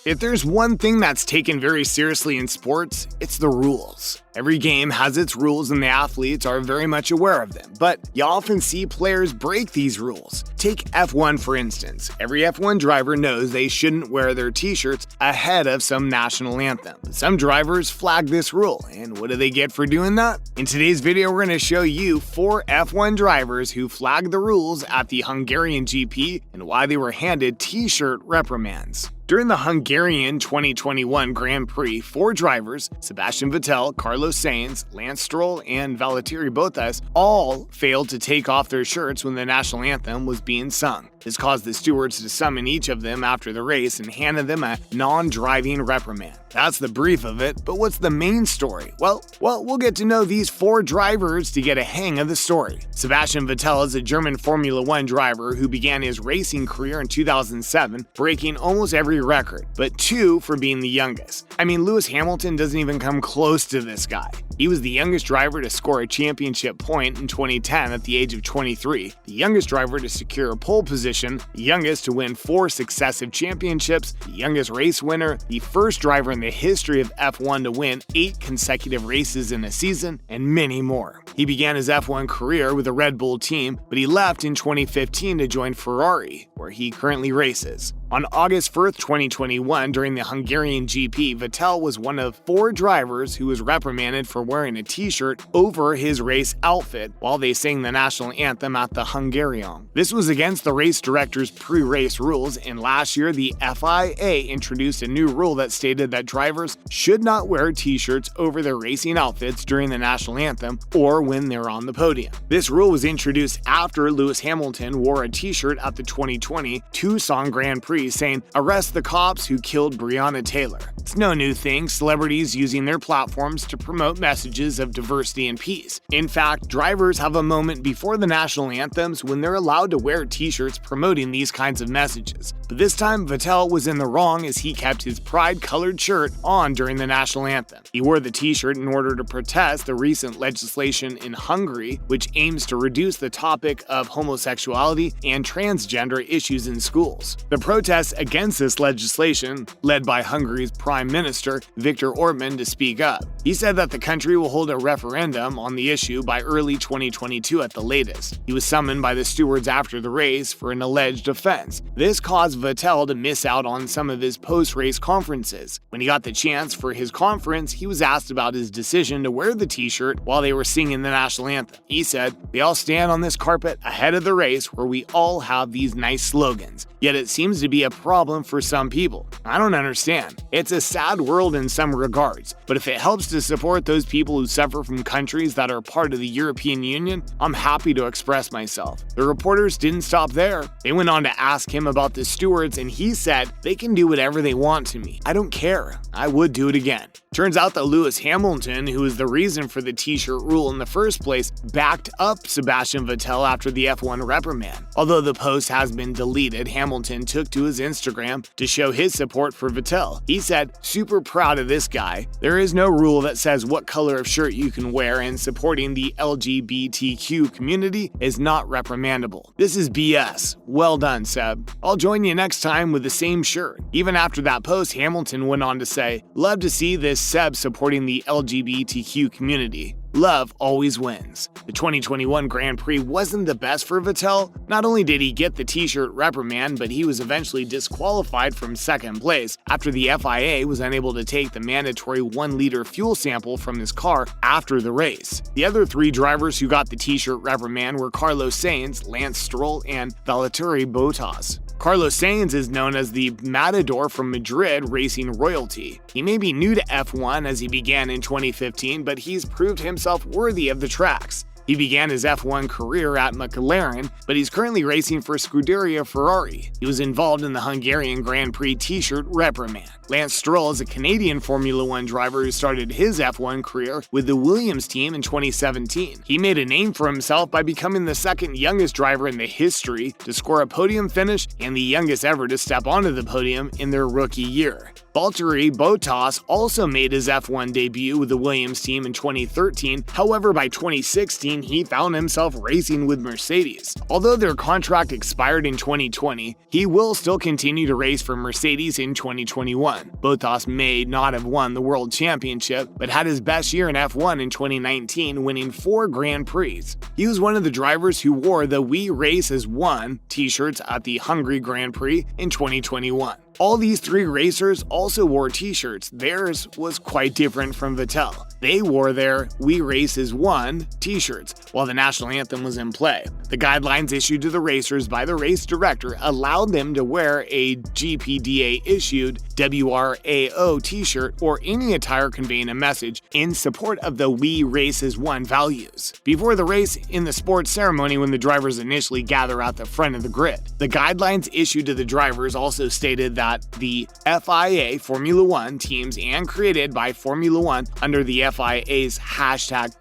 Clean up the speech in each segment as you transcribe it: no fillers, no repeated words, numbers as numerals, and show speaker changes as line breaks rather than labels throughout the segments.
If there's one thing that's taken very seriously in sports, it's the rules. Every game has its rules and the athletes are very much aware of them, but you often see players break these rules. Take F1 for instance. Every F1 driver knows they shouldn't wear their t-shirts ahead of some national anthem. But some drivers flag this rule, and what do they get for doing that? In today's video, we're going to show you 4 F1 drivers who flagged the rules at the Hungarian GP and why they were handed t-shirt reprimands. During the Hungarian 2021 Grand Prix, 4 drivers, Sebastian Vettel, Carlos Sainz, Lance Stroll, and Valtteri Bottas, all failed to take off their shirts when the national anthem was being sung. This caused the stewards to summon each of them after the race and handed them a non-driving reprimand. That's the brief of it, but what's the main story? Well, we'll get to know these 4 drivers to get a hang of the story. Sebastian Vettel is a German Formula 1 driver who began his racing career in 2007, breaking almost every record, but 2 for being the youngest. I mean, Lewis Hamilton doesn't even come close to this guy. He was the youngest driver to score a championship point in 2010 at the age of 23, the youngest driver to secure a pole position, the youngest to win 4 successive championships, the youngest race winner, the first driver in the history of F1 to win 8 consecutive races in a season, and many more. He began his F1 career with a Red Bull team, but he left in 2015 to join Ferrari, where he currently races. On August 1st, 2021, during the Hungarian GP, Vettel was one of 4 drivers who was reprimanded for wearing a t-shirt over his race outfit while they sang the national anthem at the Hungarian. This was against the race director's pre-race rules, and last year the FIA introduced a new rule that stated that drivers should not wear t-shirts over their racing outfits during the national anthem or when they're on the podium. This rule was introduced after Lewis Hamilton wore a t-shirt at the 2020 Tucson Grand Prix saying, "Arrest the cops who killed Breonna Taylor." It's no new thing, celebrities using their platforms to promote messages of diversity and peace. In fact, drivers have a moment before the national anthems when they're allowed to wear t-shirts promoting these kinds of messages. But this time, Vettel was in the wrong as he kept his pride-colored shirt on during the national anthem. He wore the t-shirt in order to protest the recent legislation in Hungary, which aims to reduce the topic of homosexuality and transgender issues in schools. The protests against this legislation, led by Hungary's Prime Minister Viktor Orban, to speak up. He said that the country will hold a referendum on the issue by early 2022 at the latest. He was summoned by the stewards after the race for an alleged offense. This caused Vettel to miss out on some of his post-race conferences. When he got the chance for his conference, he was asked about his decision to wear the t-shirt while they were singing the national anthem. He said, "We all stand on this carpet ahead of the race where we all have these nice slogans. Yet it seems to be a problem for some people. I don't understand. It's a sad world in some regards, but if it helps to support those people who suffer from countries that are part of the European Union, I'm happy to express myself." The reporters didn't stop there. They went on to ask him about the stewards, and he said, "They can do whatever they want to me. I don't care. I would do it again." Turns out that Lewis Hamilton, who is the reason for the t-shirt rule in the first place, backed up Sebastian Vettel after the F1 reprimand. Although the post has been deleted, Hamilton took to his Instagram to show his support for Vettel. He said, "Super proud of this guy. There is no rule that says what color of shirt you can wear, and supporting the LGBTQ community is not reprimandable. This is BS. Well done, Seb. I'll join you next time with the same shirt." Even after that post, Hamilton went on to say, "Love to see this Seb supporting the LGBTQ community. Love always wins." The 2021 Grand Prix wasn't the best for Vettel. Not only did he get the t-shirt reprimand, but he was eventually disqualified from second place after the FIA was unable to take the mandatory 1-liter fuel sample from his car after the race. The other 3 drivers who got the t-shirt reprimand were Carlos Sainz, Lance Stroll, and Valtteri Bottas. Carlos Sainz is known as the Matador from Madrid racing royalty. He may be new to F1 as he began in 2015, but he's proved himself worthy of the tracks. He began his F1 career at McLaren, but he's currently racing for Scuderia Ferrari. He was involved in the Hungarian Grand Prix t-shirt reprimand. Lance Stroll is a Canadian Formula 1 driver who started his F1 career with the Williams team in 2017. He made a name for himself by becoming the second youngest driver in the history to score a podium finish and the youngest ever to step onto the podium in their rookie year. Valtteri Bottas also made his F1 debut with the Williams team in 2013, however by 2016 he found himself racing with Mercedes. Although their contract expired in 2020, he will still continue to race for Mercedes in 2021. Bottas may not have won the World Championship, but had his best year in F1 in 2019, winning 4 Grand Prix. He was one of the drivers who wore the "We Race as One" t-shirts at the Hungary Grand Prix in 2021. All these 3 racers also wore t-shirts. Theirs was quite different from Vettel. They wore their "We Race as One" t-shirts while the national anthem was in play. The guidelines issued to the racers by the race director allowed them to wear a GPDA-issued WRAO t-shirt or any attire conveying a message in support of the "We Race as One" values. Before the race, in the sports ceremony when the drivers initially gather at the front of the grid, the guidelines issued to the drivers also stated that the FIA Formula One teams and created by Formula One under the FIA's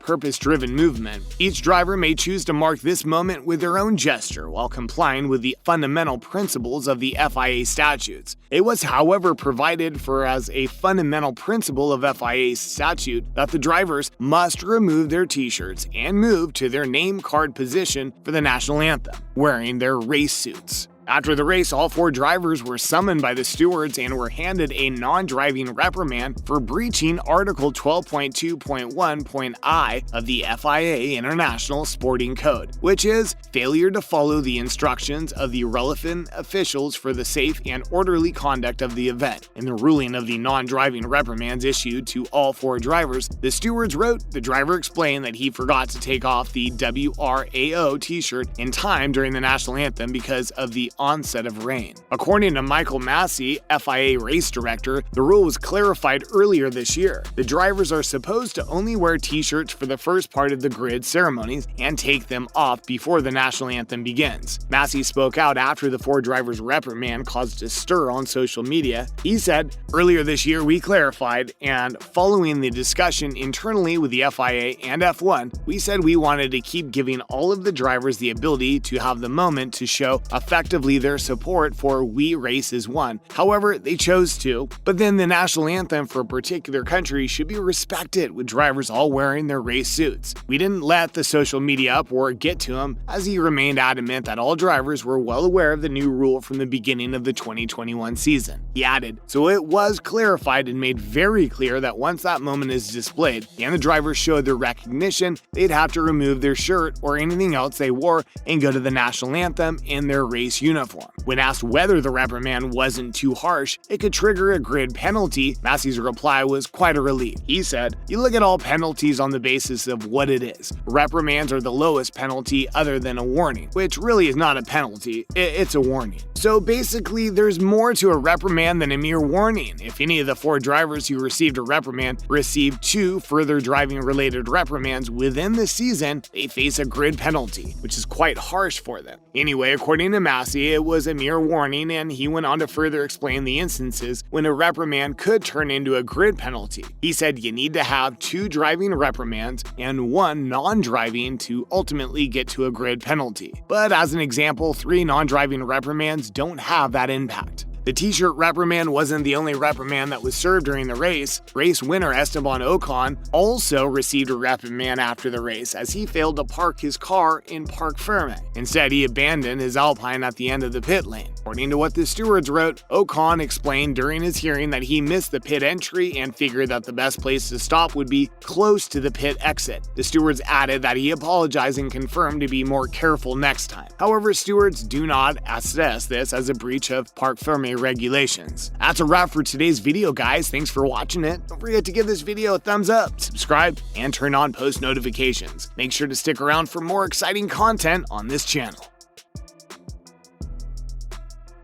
#purpose-driven movement. Each driver may choose to mark this moment with their own gesture while complying with the fundamental principles of the FIA statutes. It was, however, provided for as a fundamental principle of FIA's statute that the drivers must remove their t-shirts and move to their name card position for the national anthem, wearing their race suits. After the race, all 4 drivers were summoned by the stewards and were handed a non-driving reprimand for breaching Article 12.2.1.I of the FIA International Sporting Code, which is failure to follow the instructions of the relevant officials for the safe and orderly conduct of the event. In the ruling of the non-driving reprimands issued to all 4 drivers, the stewards wrote the driver explained that he forgot to take off the WRAO t-shirt in time during the national anthem because of the onset of rain. According to Michael Masi, FIA race director, the rule was clarified earlier this year. The drivers are supposed to only wear t-shirts for the first part of the grid ceremonies and take them off before the national anthem begins. Masi spoke out after the 4 drivers' reprimand caused a stir on social media. He said, "Earlier this year we clarified, and following the discussion internally with the FIA and F1, we said we wanted to keep giving all of the drivers the ability to have the moment to show effectively their support for "We Race as One." However, they chose to. But then the national anthem for a particular country should be respected, with drivers all wearing their race suits. We didn't let the social media uproar get to him, as he remained adamant that all drivers were well aware of the new rule from the beginning of the 2021 season. He added, "So it was clarified and made very clear that once that moment is displayed and the drivers showed their recognition, they'd have to remove their shirt or anything else they wore and go to the national anthem in their race uniform." When asked whether the reprimand wasn't too harsh, it could trigger a grid penalty, Masi's reply was quite a relief. He said, "You look at all penalties on the basis of what it is. Reprimands are the lowest penalty other than a warning, which really is not a penalty, it's a warning. So basically, there's more to a reprimand than a mere warning. If any of the 4 drivers who received a reprimand received 2 further driving-related reprimands within the season, they face a grid penalty, which is quite harsh for them." Anyway, according to Masi, it was a mere warning, and he went on to further explain the instances when a reprimand could turn into a grid penalty. He said you need to have 2 driving reprimands and 1 non-driving to ultimately get to a grid penalty. But as an example, 3 non-driving reprimands don't have that impact. The t-shirt reprimand wasn't the only reprimand that was served during the race. Race winner Esteban Ocon also received a reprimand after the race as he failed to park his car in Parc Fermé. Instead, he abandoned his Alpine at the end of the pit lane. According to what the stewards wrote, Ocon explained during his hearing that he missed the pit entry and figured that the best place to stop would be close to the pit exit. The stewards added that he apologized and confirmed to be more careful next time. However, stewards do not assess this as a breach of Parc Fermé regulations. That's a wrap for today's video, guys. Thanks for watching it. Don't forget to give this video a thumbs up, subscribe, and turn on post notifications. Make sure to stick around for more exciting content on this channel.